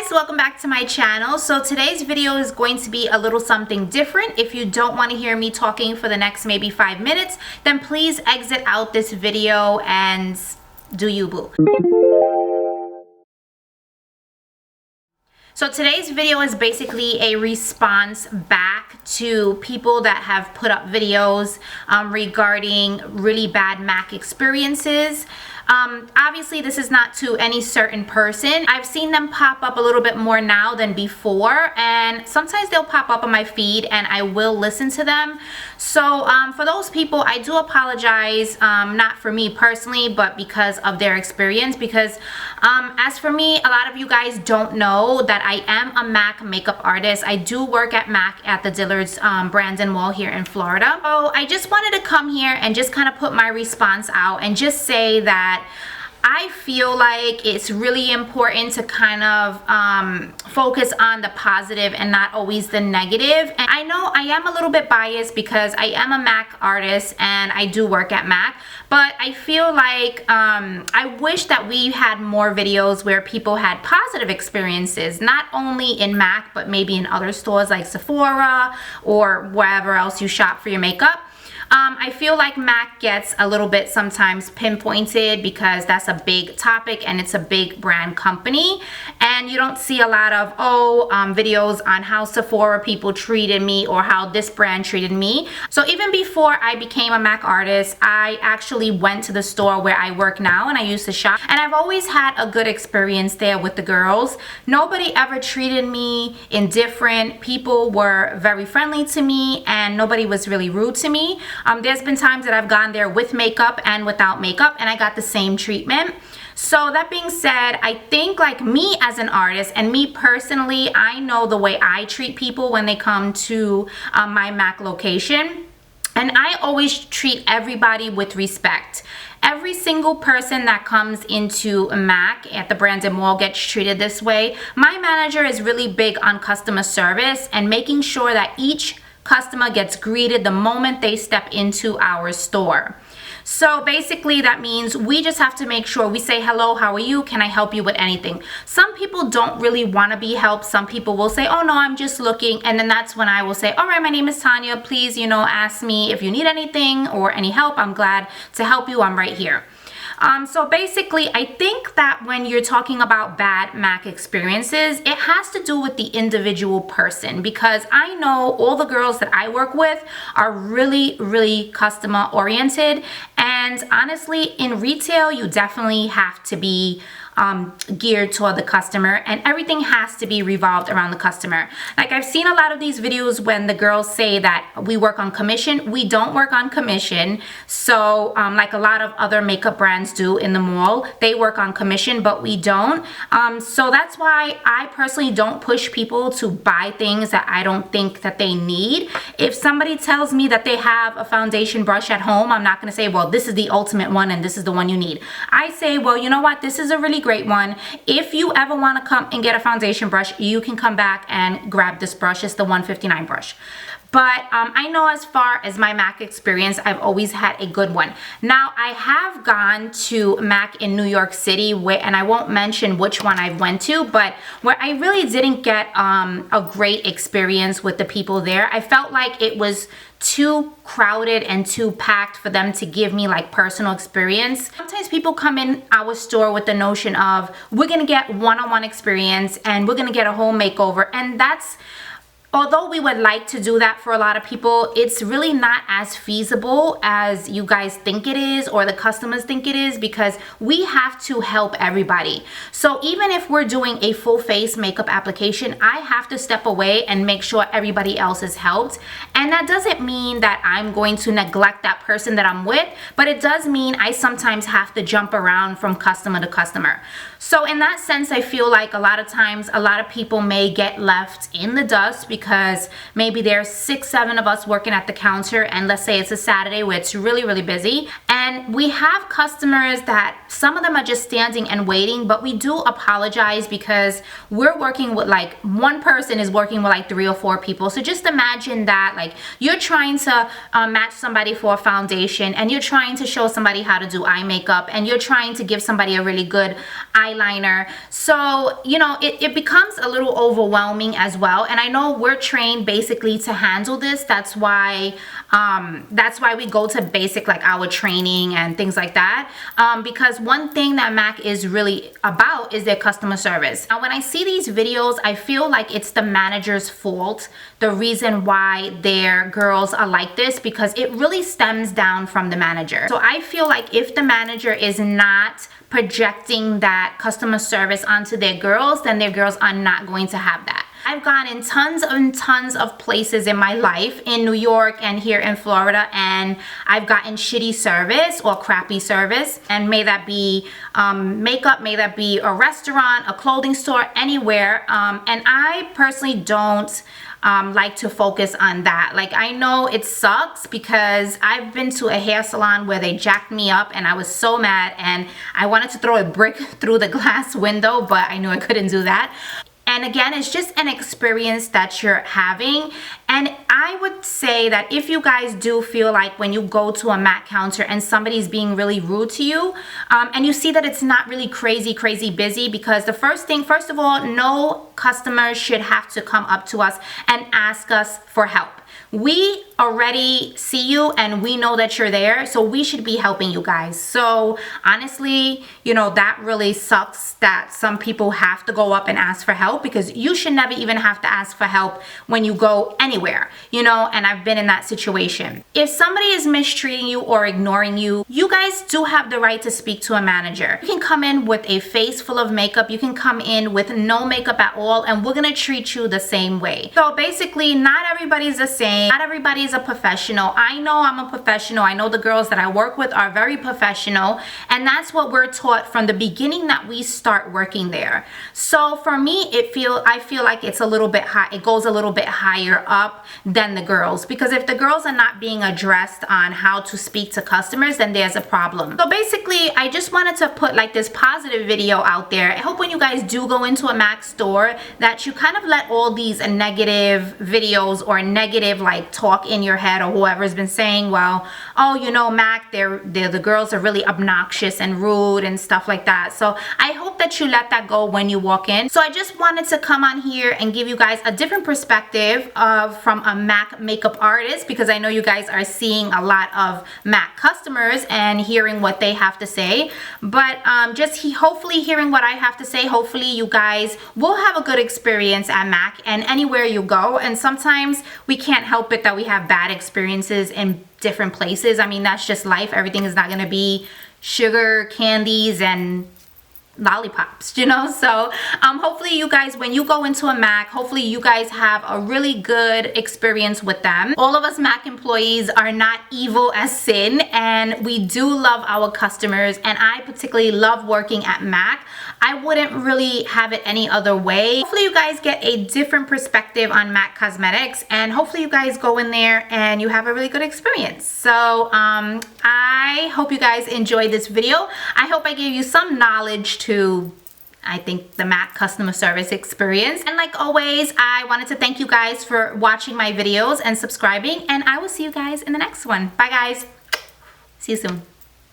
guys, welcome back to my channel. So today's video is going to be a little something different. If you don't want to hear me talking for the next maybe 5 minutes, then please exit out this video and do you boo. So today's video is basically a response back to people that have put up videos regarding really bad MAC experiences. Obviously this is not to any certain person. I've seen them pop up a little bit more now than before, and sometimes they'll pop up on my feed and I will listen to them. So for those people, I do apologize, not for me personally, but because of their experience. Because as for me, a lot of you guys don't know that I am a MAC makeup artist. I do work at MAC at the Dillard's Brandon Mall here in Florida. So I just wanted to come here and just kind of put my response out and just say that I feel like it's really important to kind of focus on the positive and not always the negative. And I know I am a little bit biased because I am a MAC artist and I do work at MAC, but I feel like I wish that we had more videos where people had positive experiences, not only in MAC, but maybe in other stores like Sephora or wherever else you shop for your makeup. I feel like MAC gets a little bit sometimes pinpointed because that's a big topic and it's a big brand company, and you don't see a lot of videos on how Sephora people treated me or how this brand treated me. So even before I became a MAC artist, I actually went to the store where I work now and I used to shop, and I've always had a good experience there with the girls. Nobody ever treated me indifferent. People were very friendly to me and nobody was really rude to me. There's been times that I've gone there with makeup and without makeup and I got the same treatment. So that being said, I think like me as an artist and me personally, I know the way I treat people when they come to my MAC location. And I always treat everybody with respect. Every single person that comes into MAC at the Brandon Mall gets treated this way. My manager is really big on customer service and making sure that each customer gets greeted the moment they step into our store. So basically that means we just have to make sure we say, hello, how are you? Can I help you with anything? Some people don't really want to be helped. Some people will say, oh no, I'm just looking. And then that's when I will say, all right, my name is Tanya. Please, ask me if you need anything or any help. I'm glad to help you. I'm right here. So basically, I think that when you're talking about bad MAC experiences, it has to do with the individual person, because I know all the girls that I work with are really, really customer oriented. And honestly, in retail, you definitely have to be geared toward the customer, and everything has to be revolved around the customer. Like I've seen a lot of these videos when the girls say that we work on commission. We don't work on commission. So like a lot of other makeup brands do in the mall, they work on commission, but we don't. So that's why I personally don't push people to buy things that I don't think that they need. If somebody tells me that they have a foundation brush at home, I'm not going to say, well, this is the ultimate one and this is the one you need. I say, well, you know what, this is a really great one. If you ever want to come and get a foundation brush, you can come back and grab this brush. It's the 159 brush. But I know as far as my MAC experience, I've always had a good one. Now, I have gone to MAC in New York City, and I won't mention which one I went to, but where I really didn't get a great experience with the people there. I felt like it was too crowded and too packed for them to give me like personal experience. Sometimes people come in our store with the notion of we're gonna get one-on-one experience and we're gonna get a whole makeover, and that's, although we would like to do that for a lot of people, it's really not as feasible as you guys think it is or the customers think it is, because we have to help everybody. So even if we're doing a full face makeup application, I have to step away and make sure everybody else is helped. And that doesn't mean that I'm going to neglect that person that I'm with, but it does mean I sometimes have to jump around from customer to customer. So in that sense, I feel like a lot of times, a lot of people may get left in the dust because because maybe there's 6-7 of us working at the counter, and let's say it's a Saturday where it's really busy, and we have customers that some of them are just standing and waiting, but we do apologize because we're working with, like, one person is working with like 3 or 4 people. So just imagine that, like, you're trying to match somebody for a foundation, and you're trying to show somebody how to do eye makeup, and you're trying to give somebody a really good eyeliner. So, you know, it becomes a little overwhelming as well. And I know we're trained basically to handle this. That's why we go to basic, like, our training and things like that, because one thing that M.A.C is really about is their customer service. Now, when I see these videos, I feel like it's the manager's fault, the reason why their girls are like this, because it really stems down from the manager. So I feel like if the manager is not projecting that customer service onto their girls, then their girls are not going to have that. I've gone in tons and tons of places in my life in New York and here in Florida, and I've gotten shitty service or crappy service, and may that be makeup, may that be a restaurant, a clothing store, anywhere, and I personally don't like to focus on that. Like, I know it sucks because I've been to a hair salon where they jacked me up and I was so mad and I wanted to throw a brick through the glass window, but I knew I couldn't do that. And again, it's just an experience that you're having. And I would say that if you guys do feel like when you go to a M.A.C counter and somebody's being really rude to you, and you see that it's not really crazy busy, because the first of all, no customer should have to come up to us and ask us for help. We already see you and we know that you're there, so we should be helping you guys. So honestly, you know, that really sucks that some people have to go up and ask for help, because you should never even have to ask for help when you go anywhere, you know, and I've been in that situation. If somebody is mistreating you or ignoring you, you guys do have the right to speak to a manager. You can come in with a face full of makeup, you can come in with no makeup at all, and we're gonna treat you the same way. So basically, not everybody's the same. Not everybody is a professional. I know I'm a professional. I know the girls that I work with are very professional, and that's what we're taught from the beginning that we start working there. So for me, I feel like it's a little bit high. It goes a little bit higher up than the girls, because if the girls are not being addressed on how to speak to customers, then there's a problem. So basically, I just wanted to put like this positive video out there. I hope when you guys do go into a M.A.C store that you kind of let all these negative videos or negative like talk in your head, or whoever's been saying, well, oh, you know, M.A.C, the girls are really obnoxious and rude and stuff like that. So I hope that you let that go when you walk in. So I just wanted to come on here and give you guys a different perspective from a M.A.C makeup artist, because I know you guys are seeing a lot of M.A.C customers and hearing what they have to say. But hopefully hearing what I have to say, hopefully you guys will have a good experience at M.A.C and anywhere you go. And sometimes we can't help it that we have bad experiences in different places. I mean, that's just life. Everything is not going to be sugar, candies, and lollipops, you know. So hopefully you guys, when you go into a M.A.C, hopefully you guys have a really good experience with them. All of us M.A.C employees are not evil as sin, and we do love our customers, and I particularly love working at M.A.C. I wouldn't really have it any other way. Hopefully you guys get a different perspective on M.A.C Cosmetics, and hopefully you guys go in there and you have a really good experience. So I hope you guys enjoyed this video. I hope I gave you some knowledge to, I think, the M.A.C customer service experience. And like always, I wanted to thank you guys for watching my videos and subscribing, and I will see you guys in the next one. Bye guys. See you soon.